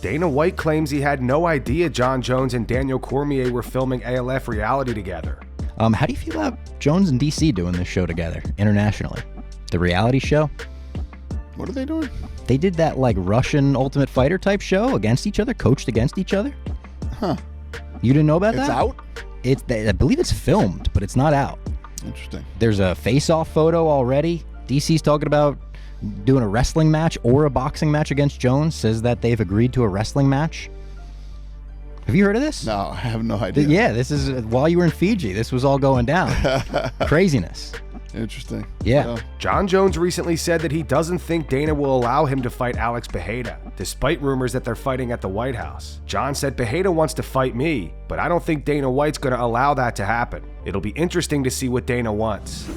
Dana White claims he had no idea Jon Jones and Daniel Cormier were filming ALF reality together. How do you feel about Jones and DC doing this show together internationally? The reality show? What are they doing? They did that like Russian Ultimate Fighter type show against each other, coached against each other. Huh. You didn't know about It's that? out? I believe it's filmed, but it's not out. Interesting. There's a face-off photo already. DC's talking about doing a wrestling match or a boxing match against Jones. Says that they've agreed to a wrestling match. Have you heard of this? No, I have no idea. Yeah, this is while you were in Fiji. This was all going down. Craziness. Interesting. Yeah. Jon Jones recently said that he doesn't think Dana will allow him to fight Alex Pereira, despite rumors that they're fighting at the White House. Jon said Pereira wants to fight me, but I don't think Dana White's going to allow that to happen. It'll be interesting to see what Dana wants.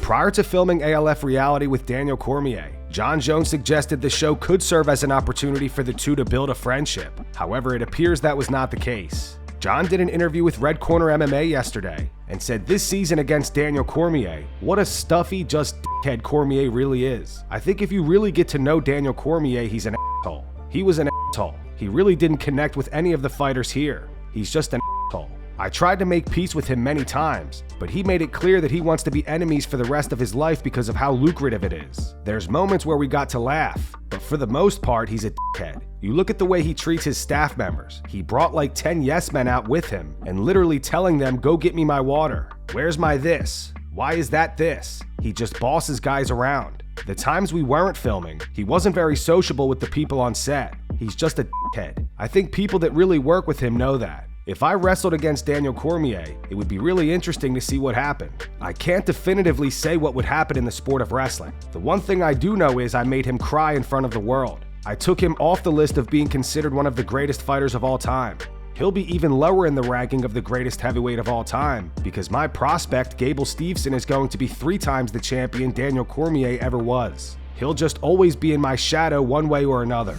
Prior to filming ALF reality with Daniel Cormier, Jon Jones suggested the show could serve as an opportunity for the two to build a friendship. However, it appears that was not the case. Jon did an interview with Red Corner MMA yesterday and said this season against Daniel Cormier, what a stuffy, just dickhead Cormier really is. I think if you really get to know Daniel Cormier, he's an asshole. He was an asshole. He really didn't connect with any of the fighters here. He's just an asshole. I tried to make peace with him many times, but he made it clear that he wants to be enemies for the rest of his life because of how lucrative it is. There's moments where we got to laugh, but for the most part, he's a dickhead. You look at the way he treats his staff members. He brought like 10 yes men out with him and literally telling them, go get me my water. Where's my this? Why is that this? He just bosses guys around. The times we weren't filming, he wasn't very sociable with the people on set. He's just a dickhead. I think people that really work with him know that. If I wrestled against Daniel Cormier, it would be really interesting to see what happened. I can't definitively say what would happen in the sport of wrestling. The one thing I do know is I made him cry in front of the world. I took him off the list of being considered one of the greatest fighters of all time. He'll be even lower in the ranking of the greatest heavyweight of all time because my prospect, Gable Steveson, is going to be 3 times the champion Daniel Cormier ever was. He'll just always be in my shadow one way or another.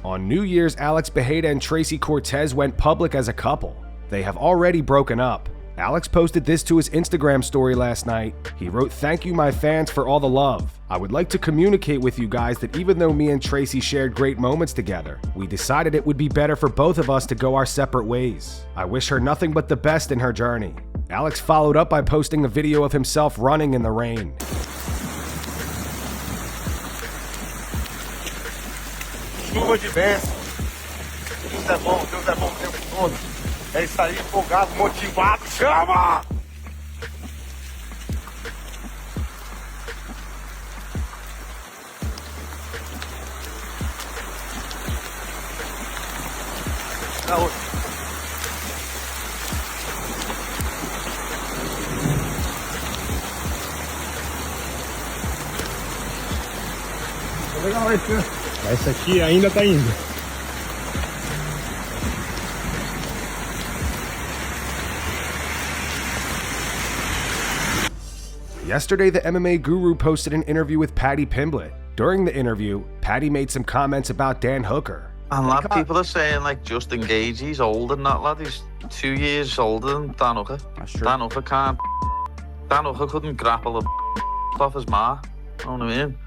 On New Year's, Alex Pereira and Tracy Cortez went public as a couple. They have already broken up. Alex posted this to his Instagram story last night. He wrote, "Thank you my fans for all the love. I would like to communicate with you guys that even though me and Tracy shared great moments together, we decided it would be better for both of us to go our separate ways. I wish her nothing but the best in her journey." Alex followed up by posting a video of himself running in the rain. Chuva de bênção. Deus é bom o tempo todo. É isso aí, empolgado, motivado, chama! Na outra. Legal esse, né? Esse aqui ainda tá indo. Yesterday, the MMA guru posted an interview with Paddy Pimblett. During the interview, Paddy made some comments about Dan Hooker. And lad, people are saying like Justin Gaethje, he's older than that lad. He's 2 years older than Dan Hooker. That's true. Dan Hooker can't. Dan Hooker couldn't grapple the off his ma. You know what I mean?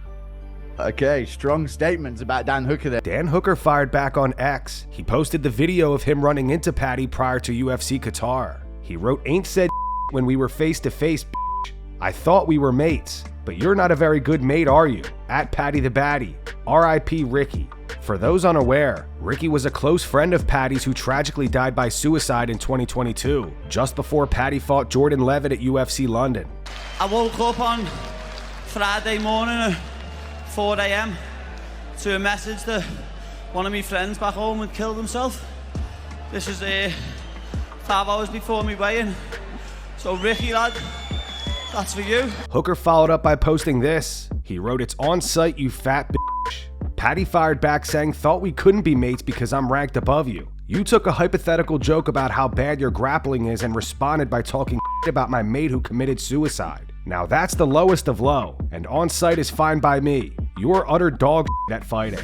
Okay, strong statements about Dan Hooker there. Dan Hooker fired back on X. He posted the video of him running into Paddy prior to UFC Qatar. He wrote, "Ain't said when we were face to face, bitch. I thought we were mates, but you're not a very good mate, are you? At Paddy the Baddie. R.I.P. Ricky." For those unaware, Ricky was a close friend of Paddy's who tragically died by suicide in 2022, just before Paddy fought Jordan Levitt at UFC London. I woke up on Friday morning at 4 a.m. to a message that one of my friends back home had killed himself. This is 5 hours before me weigh-in. So Ricky lad, that's for you. Hooker followed up by posting this. He wrote, "It's on site, you fat bitch." Paddy fired back saying, "Thought we couldn't be mates because I'm ranked above you. You took a hypothetical joke about how bad your grappling is and responded by talking about my mate who committed suicide. Now that's the lowest of low, and on site is fine by me. You're utter dog at fighting."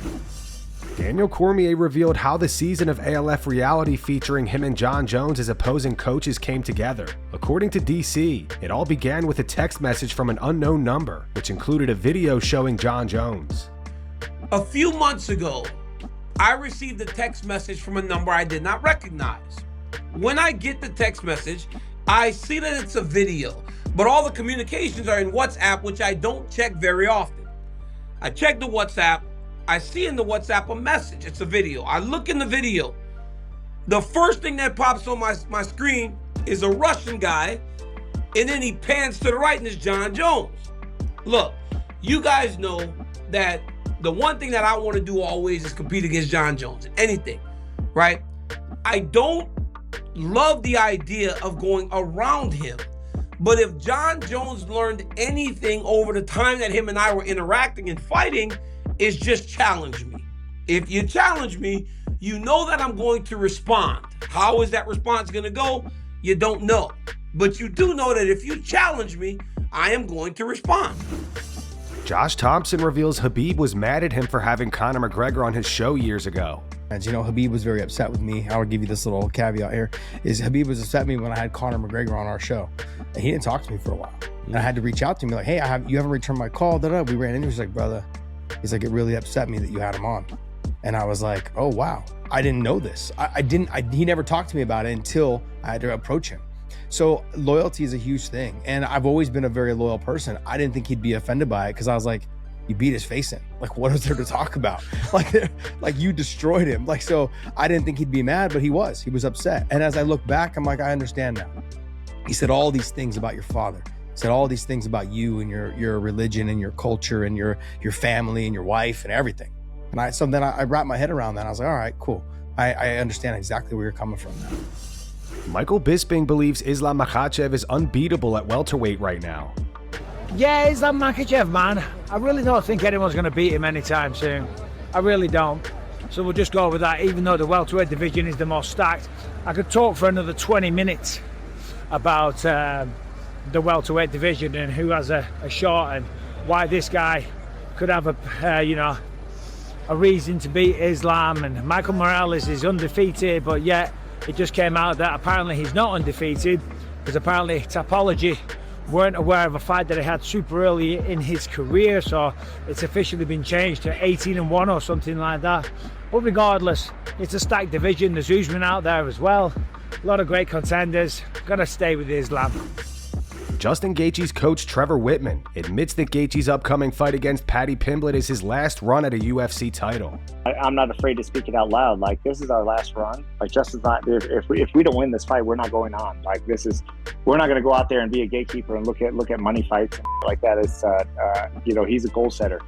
Daniel Cormier revealed how the season of ALF reality featuring him and Jon Jones as opposing coaches came together. According to DC, it all began with a text message from an unknown number, which included a video showing Jon Jones. A few months ago, I received a text message from a number I did not recognize. When I get the text message, I see that it's a video, but all the communications are in WhatsApp, which I don't check very often. I check the WhatsApp. I see in the WhatsApp a message. It's a video. I look in the video. The first thing that pops on my screen is a Russian guy, and then he pans to the right and it's Jon Jones. Look, you guys know that the one thing that I want to do always is compete against Jon Jones in anything, right? I don't love the idea of going around him, but if Jon Jones learned anything over the time that him and I were interacting and fighting, is just challenge me. If you challenge me, you know that I'm going to respond. How is that response going to go? You don't know. But you do know that if you challenge me, I am going to respond. Josh Thomson reveals Khabib was mad at him for having Conor McGregor on his show years ago. As you know, Khabib was very upset with me. I will give you this little caveat here, is Khabib was upset with me when I had Conor McGregor on our show. And he didn't talk to me for a while. And I had to reach out to him like, hey, you haven't returned my call. We ran into, he's like, brother, he's like, it really upset me that you had him on. And I was like, oh, wow, I didn't know this. He never talked to me about it until I had to approach him. So loyalty is a huge thing. And I've always been a very loyal person. I didn't think he'd be offended by it because I was like, you beat his face in. Like, what is there to talk about? Like you destroyed him. Like, so I didn't think he'd be mad, but he was upset. And as I look back, I'm like, I understand now. He said all these things about your father. He said all these things about you and your religion and your culture and your family and your wife and everything. And so then I wrapped my head around that. I was like, all right, cool. I understand exactly where you're coming from now. Michael Bisping believes Islam Makhachev is unbeatable at welterweight right now. Yeah, Islam Makhachev, man. I really don't think anyone's going to beat him anytime soon. I really don't. So we'll just go with that, even though the welterweight division is the most stacked. I could talk for another 20 minutes about the welterweight division and who has a shot and why this guy could have a reason to beat Islam. And Michael Morales is undefeated, but yet it just came out that apparently he's not undefeated because apparently Topology weren't aware of a fight that he had super early in his career, so it's officially been changed to 18-1 or something like that. But regardless, it's a stacked division. There's Usman out there as well. A lot of great contenders. Gotta stay with Islam. Justin Gaethje's coach Trevor Whitman admits that Gaethje's upcoming fight against Paddy Pimblett is his last run at a UFC title. I'm not afraid to speak it out loud. Like, this is our last run. Like, Justin's not. If we don't win this fight, we're not going on. Like, we're not going to go out there and be a gatekeeper and look at money fights and like that. It's he's a goal setter.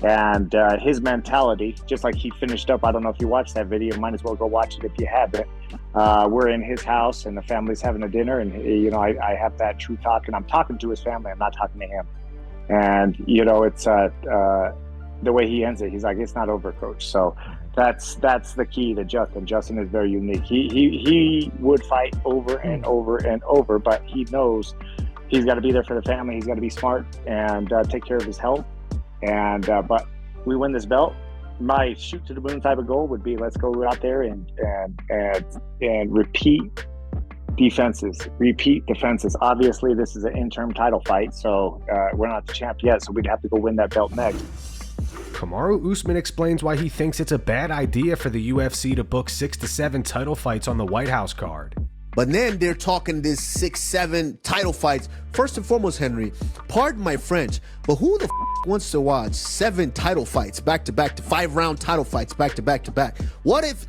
And his mentality, just like he finished up, I don't know if you watched that video, might as well go watch it if you haven't. We're in his house and the family's having a dinner, and I have that true talk, and I'm talking to his family, I'm not talking to him. And it's the way he ends it, he's like, it's not over, coach. So that's the key to Justin. Justin is very unique. He would fight over and over and over, but he knows he's got to be there for the family. He's got to be smart and take care of his health. And but we win this belt. My shoot to the moon type of goal would be, let's go out there and repeat defenses. Obviously, this is an interim title fight, so we're not the champ yet. So we'd have to go win that belt next. Kamaru Usman explains why he thinks it's a bad idea for the UFC to book 6 to 7 title fights on the White House card. But then they're talking this 6-7 title fights. First and foremost, Henry, pardon my French, but who the wants to watch 7 title fights back to back to 5-round title fights back to back to back? What if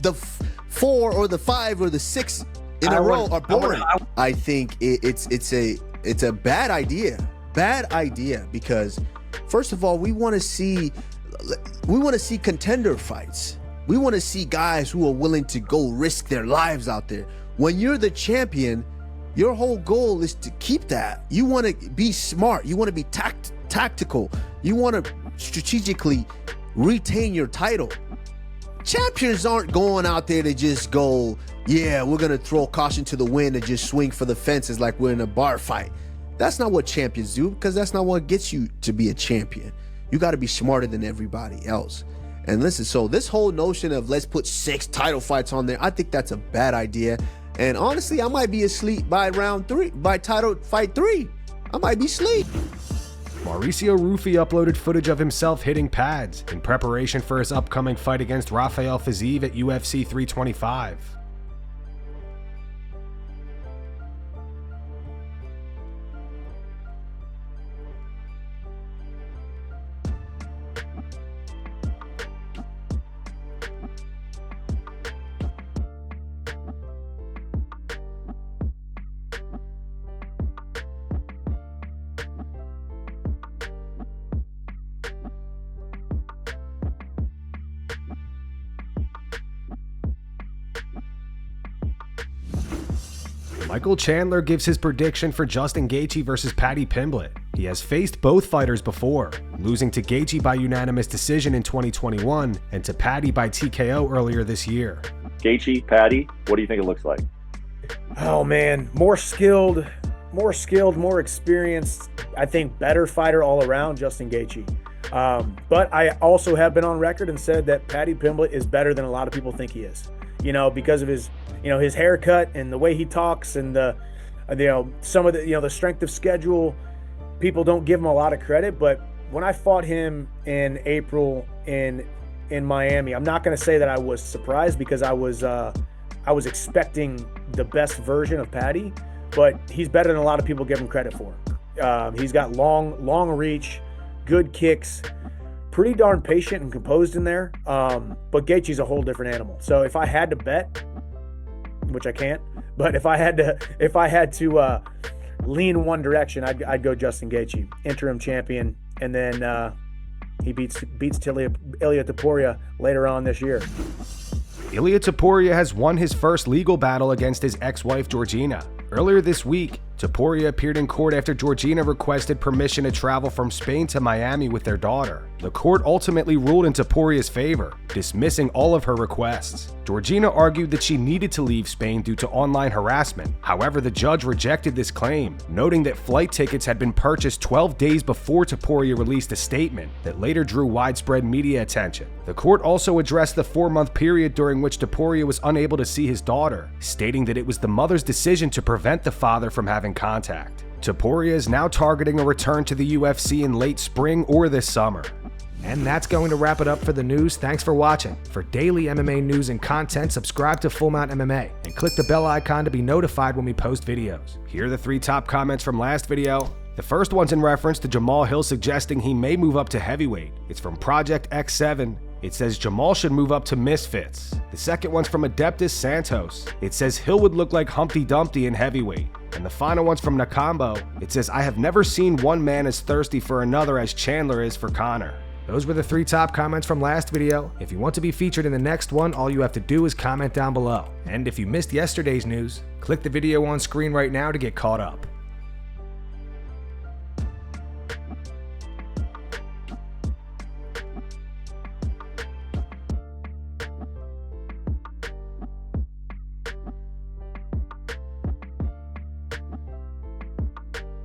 the 4 or the 5 or the 6 in a row are boring? I think it's a bad idea. Bad idea, because first of all, we want to see contender fights. We want to see guys who are willing to go risk their lives out there. When you're the champion, your whole goal is to keep that. You want to be smart. You want to be tactical. You want to strategically retain your title. Champions aren't going out there to just go, yeah, we're going to throw caution to the wind and just swing for the fences like we're in a bar fight. That's not what champions do, because that's not what gets you to be a champion. You got to be smarter than everybody else. And listen, so this whole notion of let's put 6 title fights on there, I think that's a bad idea. And honestly, I might be asleep by round 3, by title fight 3. I might be asleep. Mauricio Ruffy uploaded footage of himself hitting pads in preparation for his upcoming fight against Rafael Fiziev at UFC 325. Michael Chandler gives his prediction for Justin Gaethje versus Paddy Pimblett. He has faced both fighters before, losing to Gaethje by unanimous decision in 2021 and to Paddy by TKO earlier this year. Gaethje, Paddy, what do you think it looks like? Oh man, more skilled, more experienced. I think better fighter all around, Justin Gaethje. But I also have been on record and said that Paddy Pimblett is better than a lot of people think he is. You know, because of his, his haircut and the way he talks and some of the strength of schedule. People don't give him a lot of credit, but when I fought him in April in Miami, I'm not going to say that I was surprised because I was expecting the best version of Paddy, but he's better than a lot of people give him credit for. He's got long reach, good kicks, pretty darn patient and composed in there. But Gaethje's a whole different animal. So if I had to bet, which I can't, but if I had to lean one direction, I'd go Justin Gaethje, interim champion, and then he beats Ilia Topuria later on this year. Ilia Topuria has won his first legal battle against his ex-wife Georgina. Earlier this week, Topuria appeared in court after Georgina requested permission to travel from Spain to Miami with their daughter. The court ultimately ruled in Topuria's favor, dismissing all of her requests. Georgina argued that she needed to leave Spain due to online harassment. However, the judge rejected this claim, noting that flight tickets had been purchased 12 days before Topuria released a statement that later drew widespread media attention. The court also addressed the 4-month period during which Topuria was unable to see his daughter, stating that it was the mother's decision to prevent the father from having contact. Topuria is now targeting a return to the UFC in late spring or this summer. And that's going to wrap it up for the news. Thanks for watching. For daily MMA news and content, subscribe to Full Mount MMA and click the bell icon to be notified when we post videos. Here are the 3 top comments from last video. The first one's in reference to Jamal Hill suggesting he may move up to heavyweight. It's from Project X7. It says Jamal should move up to Misfits. The second one's from Adeptus Santos. It says Hill would look like Humpty Dumpty in heavyweight. And the final one's from Nakambo. It says, I have never seen one man as thirsty for another as Chandler is for Conor. Those were the 3 top comments from last video. If you want to be featured in the next one, all you have to do is comment down below. And if you missed yesterday's news, click the video on screen right now to get caught up.